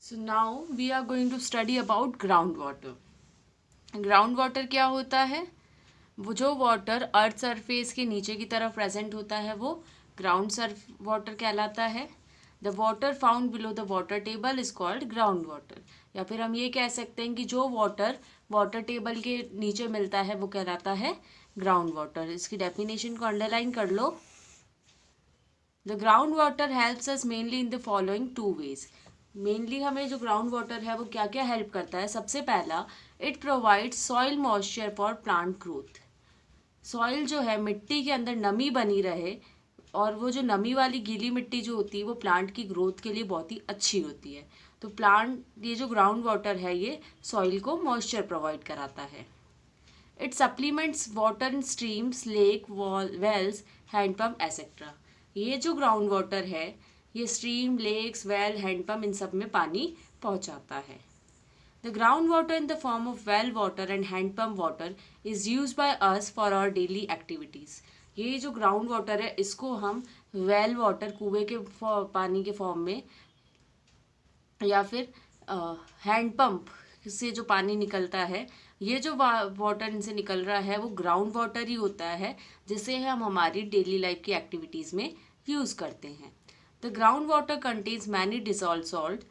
So now we are going to study about ground water. Ground water क्या होता है? वो जो वाटर अर्थ सरफेस के नीचे की तरफ प्रेजेंट होता है वो ग्राउंड वाटर कहलाता है। The water found below the water table is called ground water. या फिर हम ये कह सकते हैं कि जो वाटर वाटर टेबल के नीचे मिलता है वो कहलाता है ग्राउंड वाटर। इसकी डेफिनेशन को अंडरलाइन कर लो। The ground water helps us mainly in the following two ways. Mainly हमें जो ग्राउंड वाटर है वो क्या क्या हेल्प करता है? सबसे पहला, it provides soil moisture for plant growth. Soil जो है, मिट्टी के अंदर नमी बनी रहे, और वो जो नमी वाली गीली मिट्टी जो होती है वो प्लांट की ग्रोथ के लिए बहुत ही अच्छी होती है। तो प्लांट, ये जो ग्राउंड वाटर है ये सॉइल को मॉइस्चर प्रोवाइड कराता है। It supplements water in streams, lake, wells, handpump etcetera. ये जो ग्राउंड वाटर है ये स्ट्रीम, लेक्स, वेल, हैंडपम्प इन सब में पानी पहुंचाता है। The ground water in the form of well water and handpump water is use by us for our daily activities. ये जो ग्राउंड वाटर है इसको हम वेल वाटर, कुएं के पानी के फॉर्म में, या फिर हैंडपम्प से जो पानी निकलता है, ये जो वाटर इनसे निकल रहा है वो ग्राउंड वाटर ही होता है, जिसे हम हमारी डेली लाइफ की एक्टिविटीज़ में यूज़ करते हैं। The groundwater contains many dissolved salt.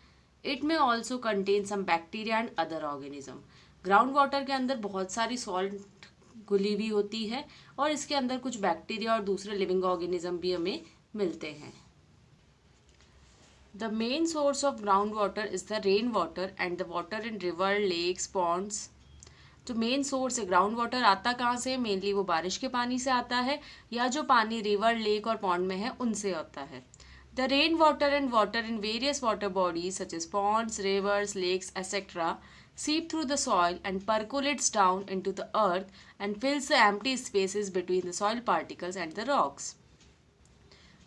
It may also contain some bacteria and other organism. Ground water के अंदर बहुत सारी सॉल्ट घुली हुई होती है और इसके अंदर कुछ बैक्टीरिया और दूसरे लिविंग ऑर्गेनिज्म भी हमें मिलते हैं। The main source of groundwater is the rain water and the water in river, lakes, ponds. जो मेन सोर्स है ग्राउंड वाटर, आता कहाँ से? मेनली वो बारिश के पानी से आता है, या जो पानी रिवर, लेक और पॉन्ड में है उनसे आता है। The rainwater and water in various water bodies such as ponds, rivers, lakes, etc. seep through the soil and percolates down into the earth and fills the empty spaces between the soil particles and the rocks.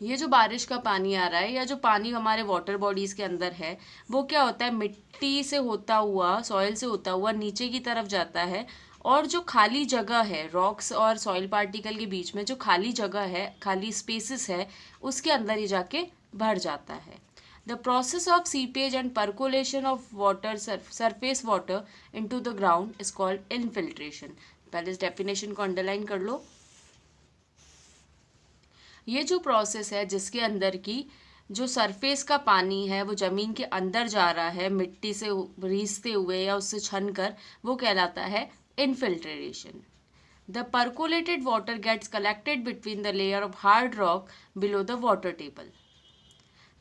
ये जो बारिश का पानी आ रहा है या जो पानी हमारे वाटर बॉडीज़ के अंदर है वो क्या होता है? मिट्टी से होता हुआ, सॉइल से होता हुआ नीचे की तरफ जाता है, और जो खाली जगह है रॉक्स और सॉइल पार्टिकल के बीच में, जो खाली जगह है, खाली स्पेसिस है, उसके अंदर ही जाके भर जाता है। The process of seepage and percolation of water, surface water into the ground is called infiltration. पहले इस डेफिनेशन को अंडरलाइन कर लो। ये जो प्रोसेस है जिसके अंदर की जो सरफेस का पानी है वो ज़मीन के अंदर जा रहा है मिट्टी से रीसते हुए या उससे छन कर, वो कहलाता है infiltration. The percolated water gets collected between the layer of hard rock below the water table.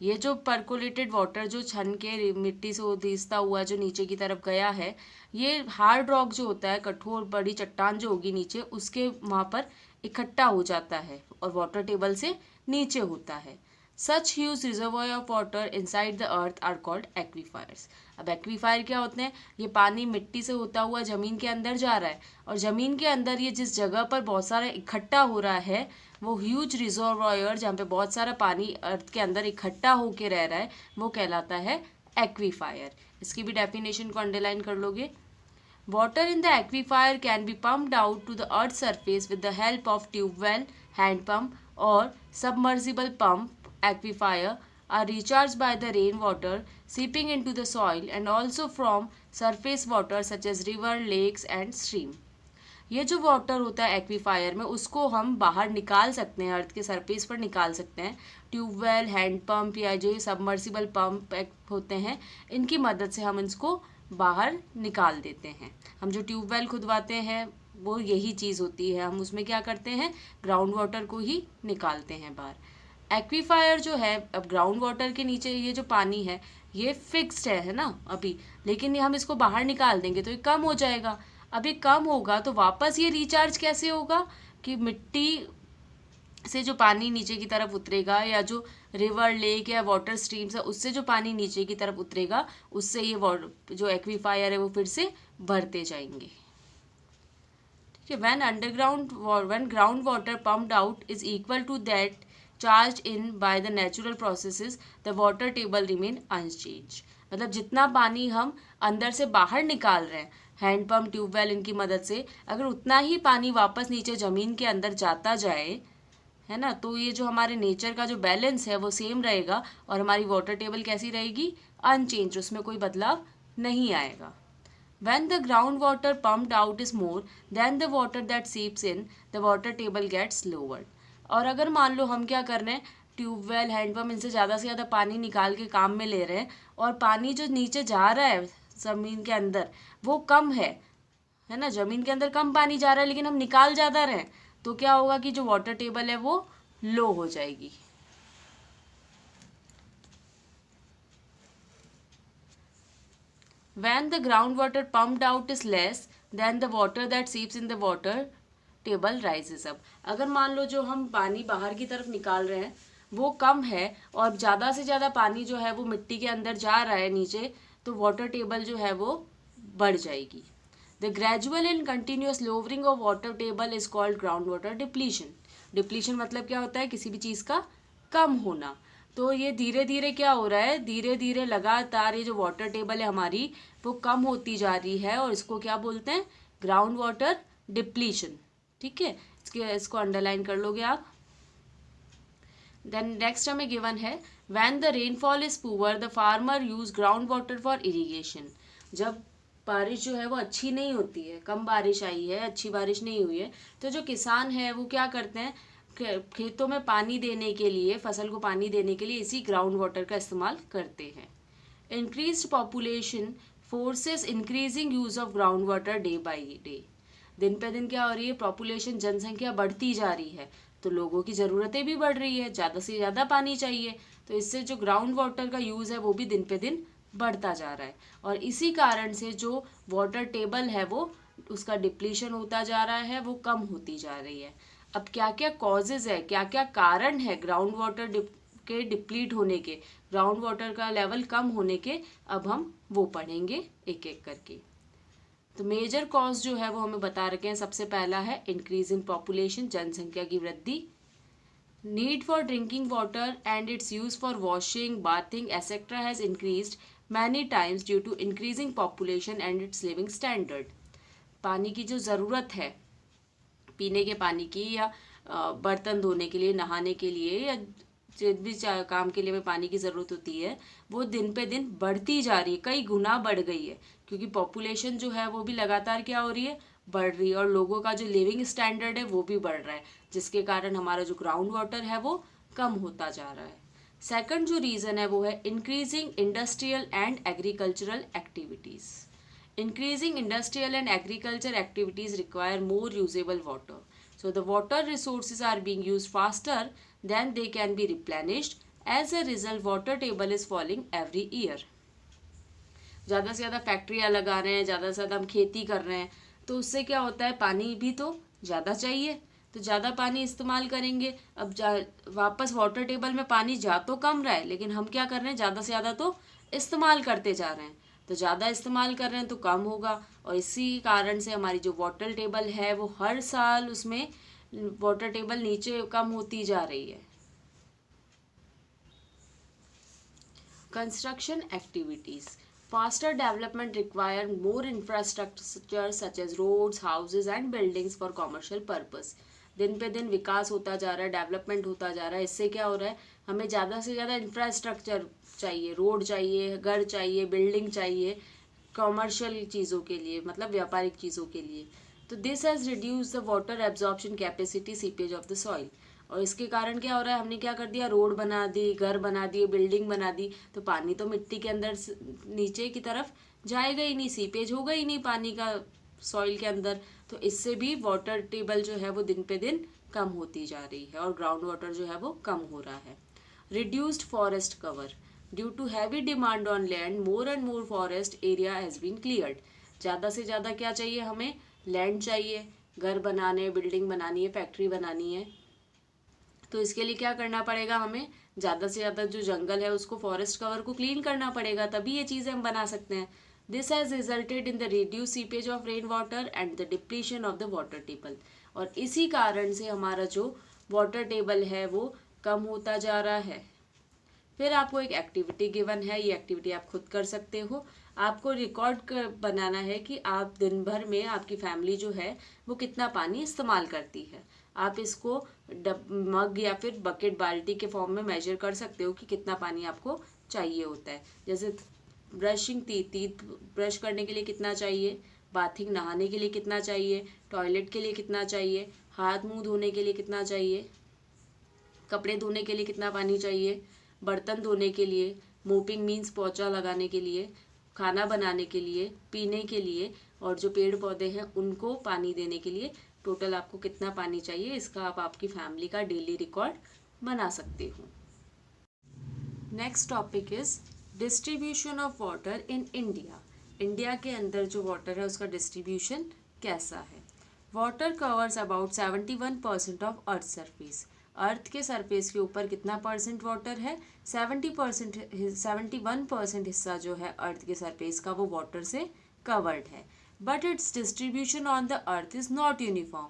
ये जो परकोलेटेड वाटर जो छन के मिट्टी से रीसता हुआ जो नीचे की तरफ गया है, ये हार्ड रॉक जो होता है, कठोर बड़ी चट्टान जो होगी नीचे, उसके वहाँ पर इकट्ठा हो जाता है और वाटर टेबल से नीचे होता है। Such huge reservoir of water inside the earth are called aquifers. अब एक्वीफायर क्या होते हैं? ये पानी मिट्टी से होता हुआ ज़मीन के अंदर जा रहा है, और ज़मीन के अंदर ये जिस जगह पर बहुत सारा इकट्ठा हो रहा है वो ह्यूज रिजर्वॉयर, जहाँ पे बहुत सारा पानी अर्थ के अंदर इकट्ठा होके रह रहा है, वो कहलाता है एक्वीफायर। इसकी भी डेफिनेशन को अंडरलाइन कर लोगे। Water in the aquifer can be pumped out to the earth's surface with the help of tube well, hand pump or submersible pump. Aquifer are recharged by the rainwater seeping into the soil and also from surface water such as river, lakes and stream. ये जो water होता है एक्वीफायर में, उसको हम बाहर निकाल सकते हैं, अर्थ के सरफेस पर निकाल सकते हैं। ट्यूबवेल, हैंड पंप या जो सबमर्सिबल पंप होते हैं, इनकी मदद से हम इसको बाहर निकाल देते हैं। हम जो ट्यूबवेल खुदवाते हैं वो यही चीज़ होती है, हम उसमें क्या करते हैं? ग्राउंड वाटर को ही निकालते हैं बाहर। एक्वीफायर जो है, अब ग्राउंड वाटर के नीचे ये जो पानी है ये फिक्स्ड है ना अभी, लेकिन हम इसको बाहर निकाल देंगे तो ये कम हो जाएगा। अभी कम होगा तो वापस ये रिचार्ज कैसे होगा? कि मिट्टी से जो पानी नीचे की तरफ उतरेगा, या जो रिवर, लेक या वाटर स्ट्रीम्स है उससे जो पानी नीचे की तरफ उतरेगा, उससे ये जो एक्वीफायर है वो फिर से भरते जाएंगे। ठीक है। when ground water pumped out is equal to that charged in by the natural processes, the water table remain unchanged. मतलब जितना पानी हम अंदर से बाहर निकाल रहे हैं हैंडपम्प, ट्यूबवेल, इनकी मदद से, अगर उतना ही पानी वापस नीचे ज़मीन के अंदर जाता जाए, है ना। तो ये जो हमारे नेचर का जो बैलेंस है वो सेम रहेगा और हमारी वाटर टेबल कैसी रहेगी, अनचेंज, उसमें कोई बदलाव नहीं आएगा। When the groundwater pumped out is more than the water that seeps in, the water table gets lowered. और अगर मान लो हम क्या कर रहे हैं, ट्यूबवेल, हैंडपम्प, इनसे ज़्यादा से ज़्यादा पानी निकाल के काम में ले रहे हैं और पानी जो नीचे जा रहा है ज़मीन के अंदर वो कम है ना, ज़मीन के अंदर कम पानी जा रहा है लेकिन हम निकाल ज़्यादा रहे हैं, तो क्या होगा कि जो वाटर टेबल है वो लो हो जाएगी। When the groundwater pumped out is less than the water that seeps in the water table rises up. अगर मान लो जो हम पानी बाहर की तरफ निकाल रहे हैं वो कम है और ज़्यादा से ज़्यादा पानी जो है वो मिट्टी के अंदर जा रहा है नीचे, तो वाटर टेबल जो है वो बढ़ जाएगी। The gradual and continuous lowering of water table is called groundwater depletion. Depletion मतलब क्या होता है, किसी भी चीज़ का कम होना। तो ये धीरे धीरे क्या हो रहा है, धीरे धीरे लगातार ये जो वाटर टेबल है हमारी वो कम होती जा रही है और इसको क्या बोलते हैं, ग्राउंड वाटर डिप्लीशन। ठीक है, इसको अंडरलाइन कर लोगे आप। देन नेक्स्ट हमें गिवन है when the rainfall is poor the farmer use ground water for irrigation. जब बारिश जो है वो अच्छी नहीं होती है, कम बारिश आई है, अच्छी बारिश नहीं हुई है, तो जो किसान है वो क्या करते हैं, खेतों में पानी देने के लिए, फसल को पानी देने के लिए इसी ग्राउंड वाटर का इस्तेमाल करते हैं। Increased population forces increasing use of ground water day by day. दिन पे दिन क्या हो रही है, पॉपुलेशन, जनसंख्या बढ़ती जा रही है तो लोगों की ज़रूरतें भी बढ़ रही है, ज़्यादा से ज़्यादा पानी चाहिए, तो इससे जो ग्राउंड वाटर का यूज़ है वो भी दिन पे दिन बढ़ता जा रहा है और इसी कारण से जो वाटर टेबल है वो उसका डिप्लीशन होता जा रहा है, वो कम होती जा रही है। अब क्या क्या कॉजेज है, क्या क्या कारण है ग्राउंड वाटर के डिप्लीट होने के, ग्राउंड वाटर का लेवल कम होने के, अब हम वो पढ़ेंगे एक एक करके। तो मेजर कॉज जो है वो हमें बता रखे हैं। सबसे पहला है इंक्रीज इन पॉपुलेशन, जनसंख्या की वृद्धि। Need for drinking water and its use for washing, bathing etcetera has increased many times due to increasing population and its living standard. पानी की जो ज़रूरत है, पीने के पानी की या बर्तन धोने के लिए, नहाने के लिए या जिस भी काम के लिए हमें पानी की ज़रूरत होती है, वो दिन पे दिन बढ़ती जा रही है, कई गुना बढ़ गई है, क्योंकि पॉपुलेशन जो है वो भी लगातार क्या हो रही है, बढ़ रही है और लोगों का जो लिविंग स्टैंडर्ड है वो भी बढ़ रहा है, जिसके कारण हमारा जो ग्राउंड वाटर है वो कम होता जा रहा है। सेकंड जो रीज़न है वो है increasing industrial and agricultural activities. Increasing industrial and agriculture activities require more usable water. So the water resources are being used faster than they can be replenished. As a result, water table is falling every year. ज़्यादा से ज़्यादा फैक्ट्रियाँ लगा रहे हैं, ज़्यादा से ज़्यादा हम खेती कर रहे हैं, तो उससे क्या होता है, पानी भी तो ज़्यादा चाहिए, तो ज़्यादा पानी इस्तेमाल करेंगे। अब वापस वाटर टेबल में पानी जा तो कम रहा है, लेकिन हम क्या कर रहे हैं, ज़्यादा से ज़्यादा तो इस्तेमाल करते जा रहे हैं, तो ज़्यादा इस्तेमाल कर रहे हैं तो कम होगा और इसी कारण से हमारी जो वाटर टेबल है वो हर साल उसमें वाटर टेबल नीचे कम होती जा रही है। Construction activities. Faster development require more infrastructure such as roads, houses and buildings for commercial purpose. दिन पे दिन विकास होता जा रहा है, डेवलपमेंट होता जा रहा है, इससे क्या हो रहा है, हमें ज़्यादा से ज़्यादा इंफ्रास्ट्रक्चर चाहिए, रोड चाहिए, घर चाहिए, बिल्डिंग चाहिए, कॉमर्शियल चीज़ों के लिए, मतलब व्यापारिक चीज़ों के लिए। तो this has reduce the water absorption capacity, seepage of the soil. और इसके कारण क्या हो रहा है, हमने क्या कर दिया, रोड बना दी, घर बना दिए, बिल्डिंग बना दी, तो पानी तो मिट्टी के अंदर नीचे की तरफ जाएगा ही नहीं, सीपेज होगा ही नहीं पानी का सॉइल के अंदर, तो इससे भी वाटर टेबल जो है वो दिन पे दिन कम होती जा रही है और ग्राउंड वाटर जो है वो कम हो रहा है। Reduced forest cover. Due to heavy demand on land, more and more forest area has been cleared. ज़्यादा से ज़्यादा क्या चाहिए, हमें लैंड चाहिए, घर बनाने, बिल्डिंग बनानी है, फैक्ट्री बनानी है, तो इसके लिए क्या करना पड़ेगा, हमें ज़्यादा से ज़्यादा जो जंगल है उसको, फॉरेस्ट कवर को क्लीन करना पड़ेगा, तभी ये चीज़ें हम बना सकते हैं। This has resulted in the reduce seepage of rain water and the depletion of the water table. और इसी कारण से हमारा जो वाटर टेबल है वो कम होता जा रहा है। फिर आपको एक एक्टिविटी गिवन है, ये एक्टिविटी आप खुद कर सकते हो। आपको रिकॉर्ड बनाना है कि आप दिन भर में आपकी फैमिली जो है वो कितना पानी इस्तेमाल करती है। आप इसको मग या फिर बकेट बाल्टी के फॉर्म में मेजर कर सकते हो कि कितना पानी आपको चाहिए होता है। जैसे ब्रशिंग टीथ ब्रश करने के लिए कितना चाहिए, बाथिंग नहाने के लिए कितना चाहिए, टॉयलेट के लिए कितना चाहिए, हाथ मुंह धोने के लिए कितना चाहिए, कपड़े धोने के लिए कितना पानी चाहिए, बर्तन धोने के लिए, मोपिंग मीन्स पोंछा लगाने के लिए, खाना बनाने के लिए, पीने के लिए, और जो पेड़ पौधे हैं उनको पानी देने के लिए टोटल आपको कितना पानी चाहिए, इसका आप आपकी फैमिली का डेली रिकॉर्ड बना सकते हो। Next topic is distribution of water in India. India के अंदर जो वाटर है उसका डिस्ट्रीब्यूशन कैसा है। Water covers about 71% of earth surface. Earth के सरफेस के ऊपर कितना परसेंट वाटर है, 71% हिस्सा जो है अर्थ के सरफेस का वो वाटर से कवर्ड है। But it's distribution on the earth is not uniform.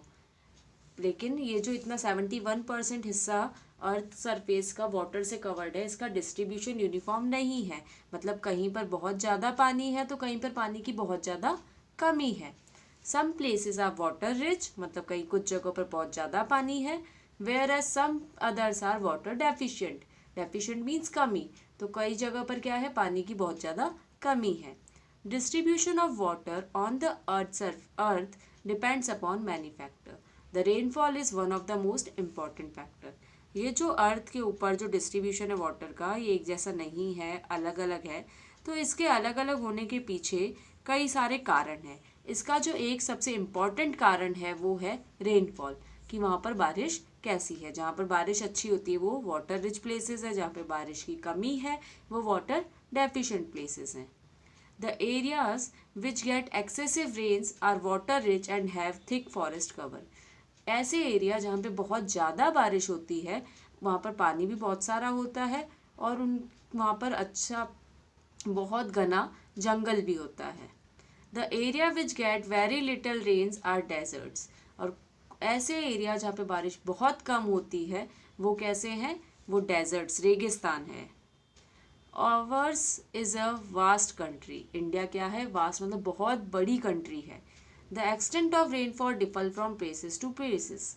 लेकिन ये जो इतना 71% हिस्सा अर्थ सरफेस का वाटर से कवर्ड है, इसका डिस्ट्रीब्यूशन यूनिफॉर्म नहीं है। मतलब कहीं पर बहुत ज़्यादा पानी है तो कहीं पर पानी की बहुत ज़्यादा कमी है। Some places are water rich, मतलब कहीं कुछ जगहों पर बहुत ज़्यादा पानी है। Whereas some others are water deficient. Deficient means कमी, तो कई जगह पर क्या है, पानी की बहुत ज़्यादा कमी है। Distribution of water on the earth depends upon many factor. The rainfall is one of the most important factor. ये जो अर्थ के ऊपर जो डिस्ट्रीब्यूशन है वाटर का, ये एक जैसा नहीं है, अलग अलग है। तो इसके अलग अलग होने के पीछे कई सारे कारण हैं। इसका जो एक सबसे इम्पॉर्टेंट कारण है वो है रेनफॉल, कि वहाँ पर बारिश कैसी है। जहाँ पर बारिश अच्छी होती है वो वाटर रिच प्लेसेस है, जहाँ पे बारिश की कमी है वो वाटर डेफिशिएंट प्लेसेस हैं। The areas which get excessive rains are water rich and have thick forest cover. ऐसे एरिया जहाँ पे बहुत ज़्यादा बारिश होती है वहाँ पर पानी भी बहुत सारा होता है और वहाँ पर अच्छा बहुत घना जंगल भी होता है। The area which get very little rains are deserts. और ऐसे एरिया जहाँ पे बारिश बहुत कम होती है वो कैसे हैं, वो डेजर्ट्स, रेगिस्तान है। Ours is a vast country. India क्या है, वास्ट मतलब बहुत बड़ी कंट्री है। The extent of rainfall differ from places to places.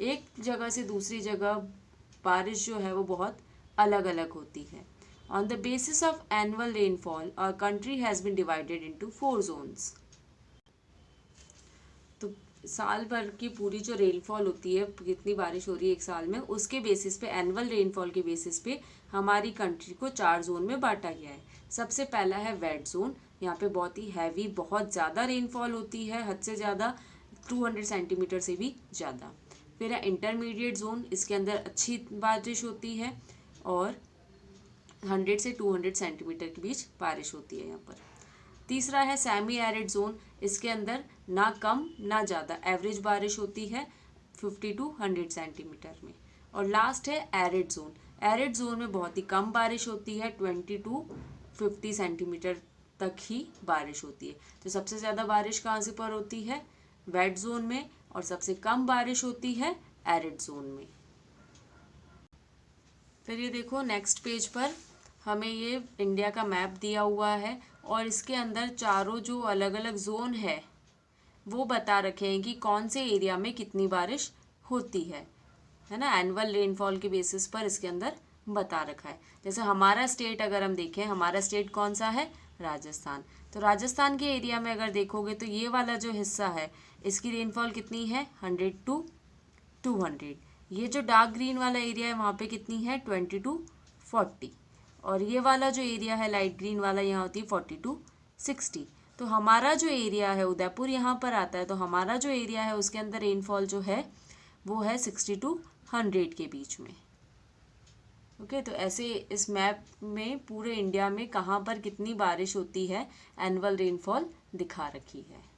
एक जगह से दूसरी जगह बारिश जो है वो बहुत अलग अलग होती है। On the basis of annual rainfall our country has been divided into 4 zones। तो साल भर की पूरी जो रेनफॉल होती है, कितनी बारिश हो रही है एक साल में, उसके बेसिस पे, एनुअल रेनफॉल के बेसिस पे हमारी कंट्री को 4 जोन में बांटा गया है। सबसे पहला है वेट जोन। यहाँ पे बहुत ही हैवी, बहुत ज़्यादा रेनफॉल होती है, हद से ज़्यादा 200 सेंटीमीटर से भी ज़्यादा। फिर है इंटरमीडिएट जोन, इसके अंदर अच्छी बारिश होती है और 100 से 200 सेंटीमीटर के बीच बारिश होती है यहाँ पर। तीसरा है सेमी एरिड जोन, इसके अंदर ना कम ना ज़्यादा एवरेज बारिश होती है 50 to 100 सेंटीमीटर में। और लास्ट है एरिड जोन। एरिड जोन में बहुत ही कम बारिश होती है, 20 to 50 सेंटीमीटर तक ही बारिश होती है। तो सबसे ज़्यादा बारिश कहाँ से पर होती है, वेट जोन में, और सबसे कम बारिश होती है एरिड जोन में। फिर ये देखो नेक्स्ट पेज पर हमें ये इंडिया का मैप दिया हुआ है और इसके अंदर चारों जो अलग अलग जोन है वो बता रखे हैं कि कौन से एरिया में कितनी बारिश होती है ना। एनुअल रेनफॉल के बेसिस पर इसके अंदर बता रखा है। जैसे हमारा स्टेट अगर हम देखें, हमारा स्टेट कौन सा है, राजस्थान। तो राजस्थान के एरिया में अगर देखोगे तो ये वाला जो हिस्सा है इसकी रेनफॉल कितनी है, 100 to 200। ये जो डार्क ग्रीन वाला एरिया है वहाँ पे कितनी है, 20 to 40। और ये वाला जो एरिया है लाइट ग्रीन वाला, यहाँ होती है 40 to 60। तो हमारा जो एरिया है उदयपुर यहाँ पर आता है, तो हमारा जो एरिया है उसके अंदर रेनफॉल जो है वो है 60 to 100 के बीच में। ओके, तो ऐसे इस मैप में पूरे इंडिया में कहाँ पर कितनी बारिश होती है एनुअल रेनफॉल दिखा रखी है।